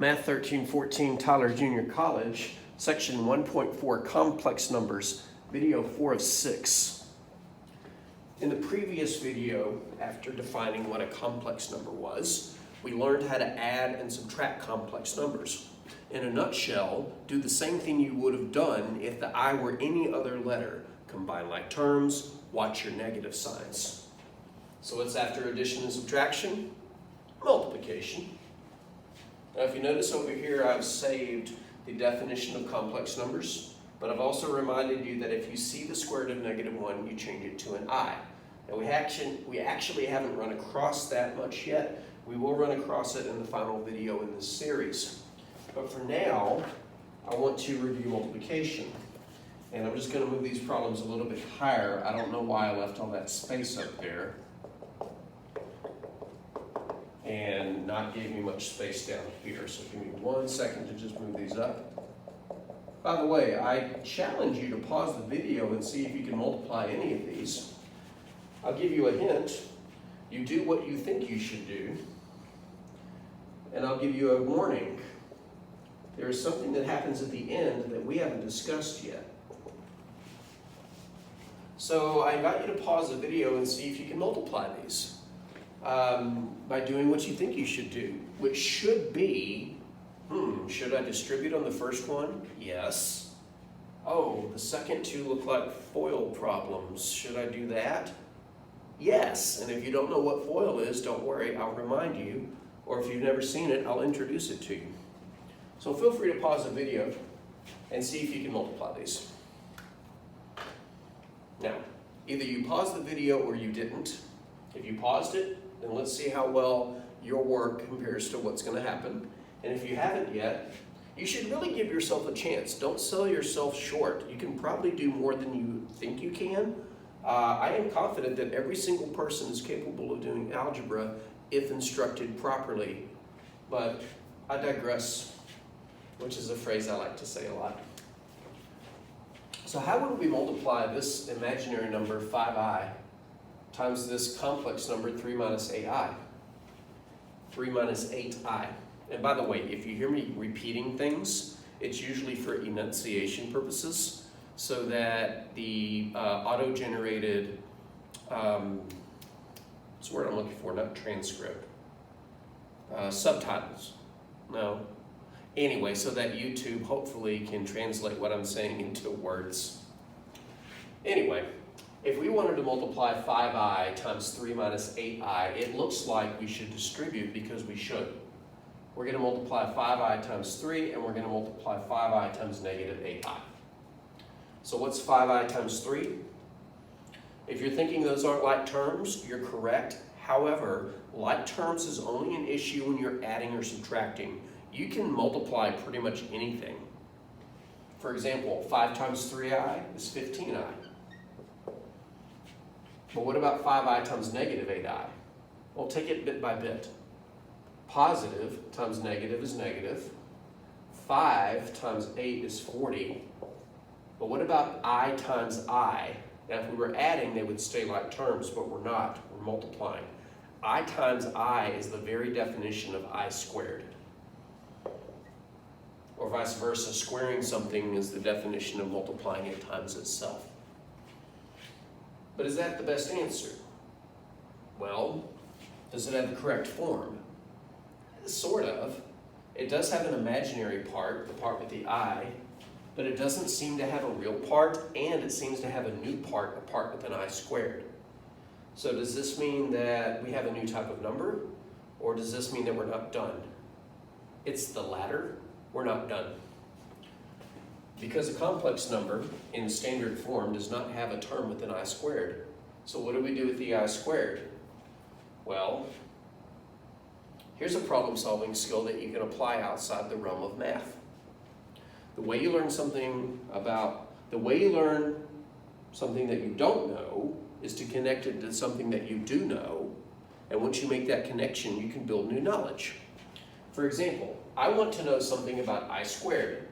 Math 1314, Tyler Junior College, Section 1.4, Complex Numbers, Video 4 of 6. In the previous video, after defining what a complex number was, we learned how to add and subtract complex numbers. In a nutshell, do the same thing you would have done if the I were any other letter. Combine like terms, watch your negative signs. So what's after addition and subtraction? Multiplication. Now if you notice over here, I've saved the definition of complex numbers, but I've also reminded you that if you see the square root of -1, you change it to an I. Now we actually haven't run across that much yet. We will run across it in the final video in this series. But for now, I want to review multiplication. And I'm just going to move these problems a little bit higher. I don't know why I left all that space up there and not gave me much space down here. So give me 1 second to just move these up. By the way, I challenge you to pause the video and see if you can multiply any of these. I'll give you a hint. You do what you think you should do. And I'll give you a warning. There is something that happens at the end that we haven't discussed yet. So I invite you to pause the video and see if you can multiply these by doing what you think you should do, which should be, should I distribute on the first one? Yes. Oh, the second two look like FOIL problems. Should I do that? Yes. And if you don't know what FOIL is, don't worry, I'll remind you. Or if you've never seen it, I'll introduce it to you. So feel free to pause the video and see if you can multiply these. Now, either you paused the video or you didn't. If you paused it, then let's see how well your work compares to what's going to happen. And if you haven't yet, you should really give yourself a chance. Don't sell yourself short. You can probably do more than you think you can. I am confident that every single person is capable of doing algebra if instructed properly. But I digress, which is a phrase I like to say a lot. So how would we multiply this imaginary number 5i times this complex number 3 minus 8i? 3 minus 8i. And by the way, if you hear me repeating things, it's usually for enunciation purposes, so that the auto-generated, what's the word I'm looking for, not transcript, subtitles, no. Anyway, so that YouTube hopefully can translate what I'm saying into words. Anyway, if we wanted to multiply 5i times 3 minus 8i, it looks like we should distribute because we should. We're going to multiply 5i times 3, and we're going to multiply 5i times negative 8i. So what's 5i times 3? If you're thinking those aren't like terms, you're correct. However, like terms is only an issue when you're adding or subtracting. You can multiply pretty much anything. For example, 5 times 3i is 15i. But what about 5i times negative 8i? Well, take it bit by bit. Positive times negative is negative. 5 times 8 is 40. But what about I times I? Now, if we were adding, they would stay like terms, but we're not. We're multiplying. I times I is the very definition of I squared. Or vice versa, squaring something is the definition of multiplying it times itself. But is that the best answer? Well, does it have the correct form? Sort of. It does have an imaginary part, the part with the I, but it doesn't seem to have a real part, and it seems to have a new part, a part with an I squared. So does this mean that we have a new type of number, or does this mean that we're not done? It's the latter. We're not done. Because a complex number in standard form does not have a term with an I squared. So what do we do with the I squared? Well, here's a problem-solving skill that you can apply outside the realm of math. The way you learn something that you don't know is to connect it to something that you do know, and once you make that connection, you can build new knowledge. For example, I want to know something about I squared.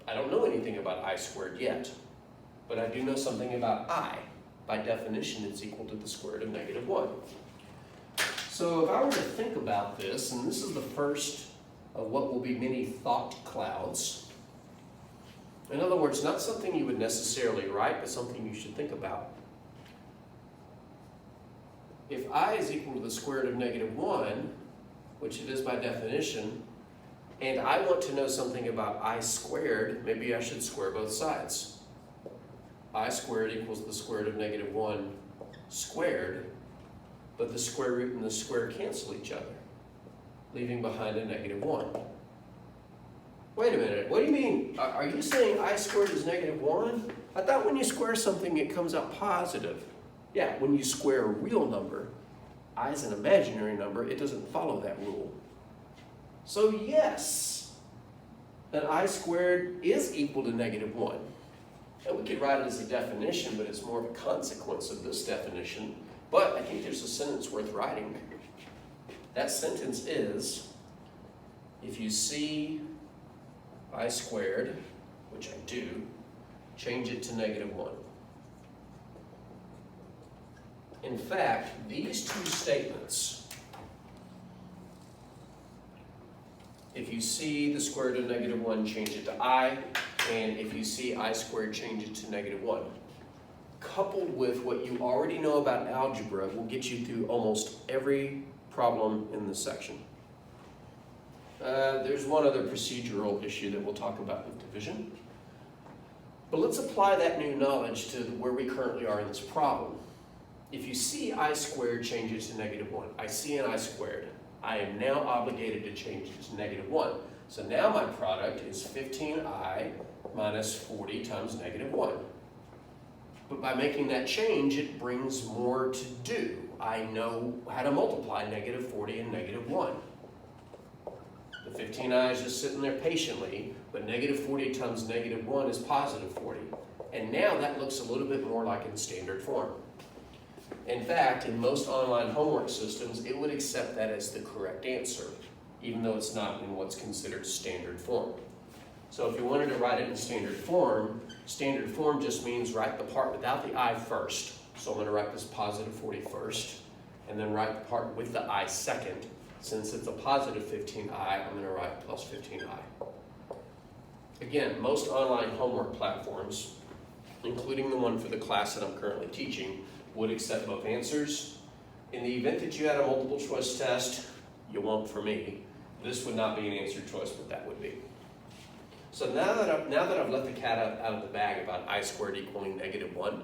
I don't know anything about I squared yet, but I do know something about I. By definition, it's equal to the square root of -1. So if I were to think about this, and this is the first of what will be many thought clouds. In other words, not something you would necessarily write, but something you should think about. If I is equal to the square root of -1, which it is by definition, and I want to know something about I squared, maybe I should square both sides. I squared equals the square root of -1 squared, but the square root and the square cancel each other, leaving behind a -1. Wait a minute, what do you mean? Are you saying I squared is -1? I thought when you square something it comes out positive. Yeah, when you square a real number, I is an imaginary number, it doesn't follow that rule. So yes, an I squared is equal to -1. And we could write it as a definition, but it's more of a consequence of this definition. But I think there's a sentence worth writing. That sentence is, if you see I squared, which I do, change it to -1. In fact, these two statements, if you see the square root of -1, change it to I, and if you see I squared, change it to -1. Coupled with what you already know about algebra will get you through almost every problem in this section. There's one other procedural issue that we'll talk about with division. But let's apply that new knowledge to where we currently are in this problem. If you see I squared, change it to -1. I see an I squared. I am now obligated to change it to -1. So now my product is 15I minus 40 times -1. But by making that change, it brings more to do. I know how to multiply -40 and -1. The 15I is just sitting there patiently, but -40 times -1 is positive 40. And now that looks a little bit more like in standard form. In fact, in most online homework systems, it would accept that as the correct answer, even though it's not in what's considered standard form. So if you wanted to write it in standard form just means write the part without the I first. So I'm going to write this positive 40 first, and then write the part with the I second. Since it's a positive 15I, I'm going to write plus 15I. Again, most online homework platforms, including the one for the class that I'm currently teaching, would accept both answers. In the event that you had a multiple choice test, you won't for me. This would not be an answer choice, but that would be. So now that I've let the cat out of the bag about I squared equaling -1,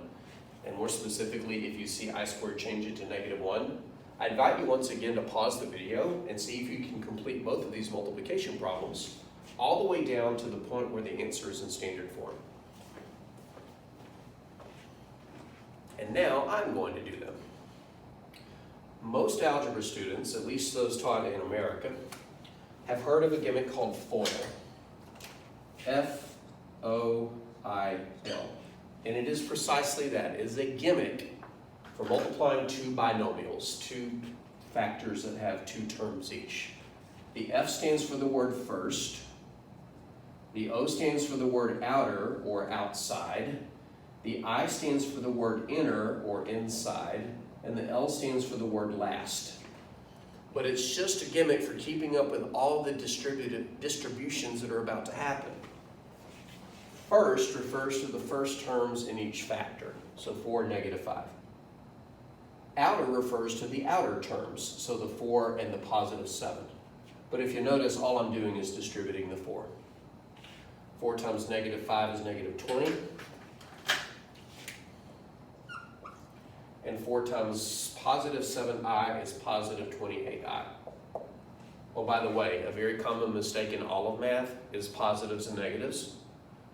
and more specifically, if you see I squared, change it to -1, I invite you once again to pause the video and see if you can complete both of these multiplication problems all the way down to the point where the answer is in standard form. And now I'm going to do them. Most algebra students, at least those taught in America, have heard of a gimmick called FOIL. F-O-I-L. And it is precisely that. It is a gimmick for multiplying two binomials, two factors that have two terms each. The F stands for the word first. The O stands for the word outer or outside. The I stands for the word inner or inside. And the L stands for the word last. But it's just a gimmick for keeping up with all the distributions that are about to happen. First refers to the first terms in each factor, so 4 and -5. Outer refers to the outer terms, so the 4 and the positive 7. But if you notice, all I'm doing is distributing the 4. 4 times -5 is -20. And 4 times positive 7i is positive 28i. Oh, by the way, a very common mistake in all of math is positives and negatives.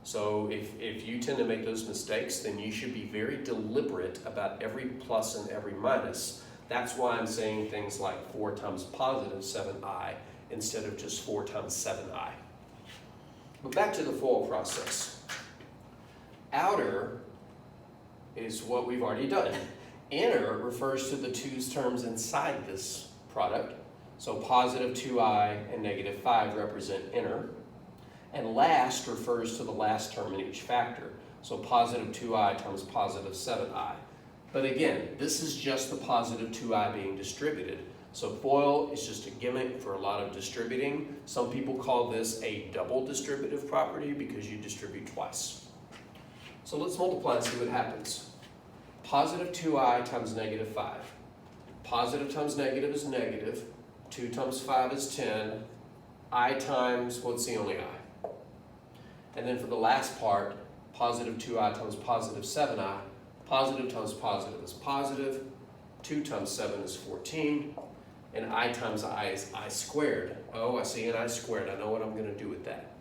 So if you tend to make those mistakes, then you should be very deliberate about every plus and every minus. That's why I'm saying things like 4 times positive 7i instead of just 4 times 7i. But back to the FOIL process. Outer is what we've already done. Inner refers to the two terms inside this product. So positive 2i and -5 represent inner. And last refers to the last term in each factor. So positive 2i times positive 7i. But again, this is just the positive 2i being distributed. So FOIL is just a gimmick for a lot of distributing. Some people call this a double distributive property because you distribute twice. So let's multiply and see what happens. Positive 2i times negative 5. Positive times negative is negative. 2 times 5 is 10. I times, what's the only I? And then for the last part, positive 2i times positive 7i. Positive times positive is positive. 2 times 7 is 14. And I times I is I squared. Oh, I see an I squared. I know what I'm going to do with that.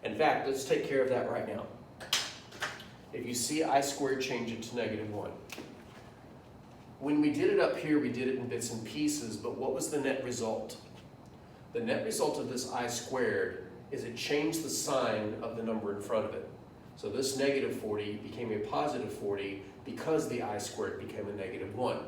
In fact, let's take care of that right now. If you see I squared, change it to negative 1. When we did it up here, we did it in bits and pieces, but what was the net result? The net result of this I squared is it changed the sign of the number in front of it. So this negative 40 became a positive 40 because the I squared became a negative 1.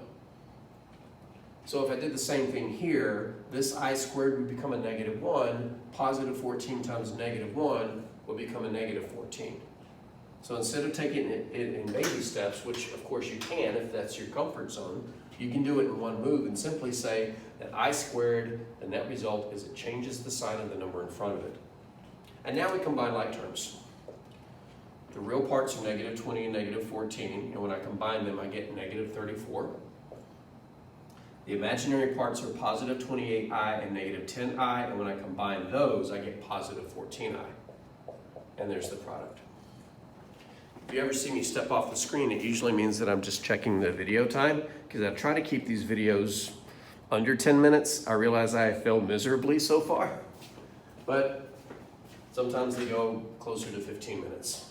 So if I did the same thing here, this I squared would become a negative 1, positive 14 times negative 1 will become a negative 14. So instead of taking it in baby steps, which of course you can if that's your comfort zone, you can do it in one move and simply say that I squared, the net result is it changes the sign of the number in front of it. And now we combine like terms. The real parts are negative 20 and negative 14, and when I combine them I get negative 34. The imaginary parts are positive 28i and negative 10i, and when I combine those I get positive 14i. And there's the product. If you ever see me step off the screen, it usually means that I'm just checking the video time, because I try to keep these videos under 10 minutes. I realize I have failed miserably so far, but sometimes they go closer to 15 minutes.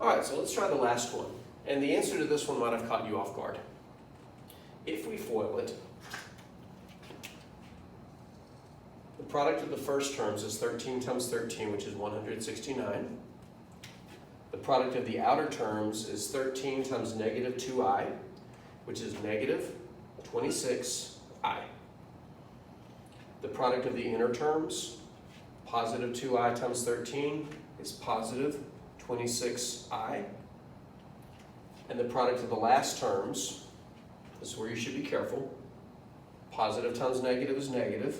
All right, so let's try the last one. And the answer to this one might have caught you off guard. If we FOIL it, the product of the first terms is 13 times 13, which is 169. The product of the outer terms is 13 times negative 2i, which is negative 26i. The product of the inner terms, positive 2i times 13, is positive 26i. And the product of the last terms, this is where you should be careful. Positive times negative is negative.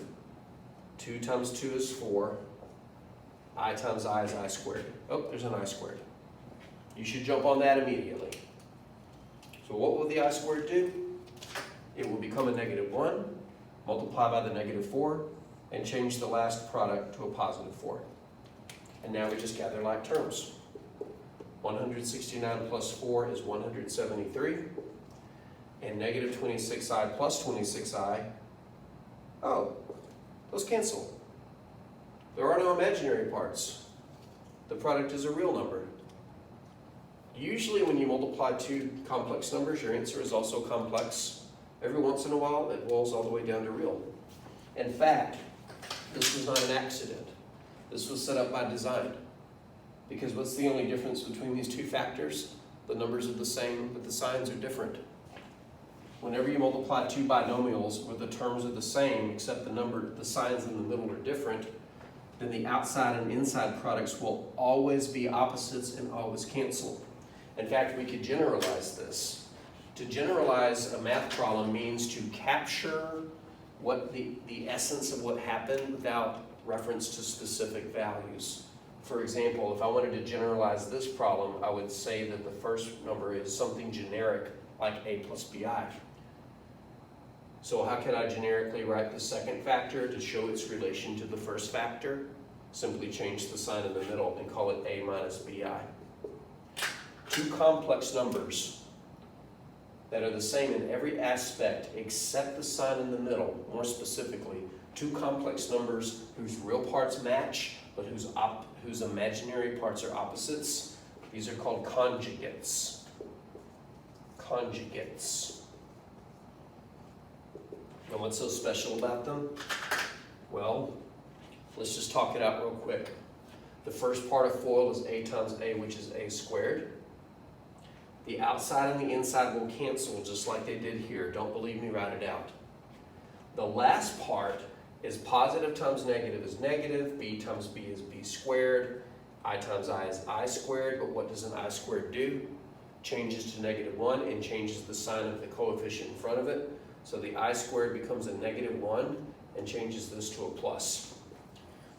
2 times 2 is 4. I times I is I squared. Oh, there's an I squared. You should jump on that immediately. So what will the I squared do? It will become a negative 1, multiply by the negative 4, and change the last product to a positive 4. And now we just gather like terms. 169 plus 4 is 173. And negative 26i plus 26i, oh, those cancel. There are no imaginary parts. The product is a real number. Usually when you multiply two complex numbers, your answer is also complex. Every once in a while, it boils all the way down to real. In fact, this was not an accident. This was set up by design. Because what's the only difference between these two factors? The numbers are the same, but the signs are different. Whenever you multiply two binomials where the terms are the same, except the signs in the middle are different, then the outside and inside products will always be opposites and always cancel. In fact, we could generalize this. To generalize a math problem means to capture what the essence of what happened without reference to specific values. For example, if I wanted to generalize this problem, I would say that the first number is something generic like a plus bi. So how can I generically write the second factor to show its relation to the first factor? Simply change the sign in the middle and call it a minus bi. Two complex numbers that are the same in every aspect except the sign in the middle, more specifically, two complex numbers whose real parts match but whose imaginary parts are opposites. These are called conjugates. Conjugates. And what's so special about them? Well, let's just talk it out real quick. The first part of FOIL is a times a, which is a squared. The outside and the inside will cancel just like they did here. Don't believe me, write it out. The last part is positive times negative is negative, b times b is b squared, I times I is I squared, but what does an I squared do? Changes to negative 1 and changes the sign of the coefficient in front of it. So the I squared becomes a -1 and changes this to a plus.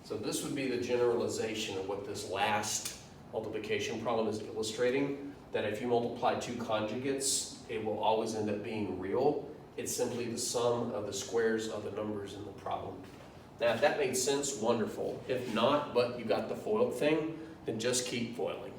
So this would be the generalization of what this last multiplication problem is illustrating, that if you multiply two conjugates, it will always end up being real. It's simply the sum of the squares of the numbers in the problem. Now, if that made sense, wonderful. If not, but you got the FOIL thing, then just keep foiling.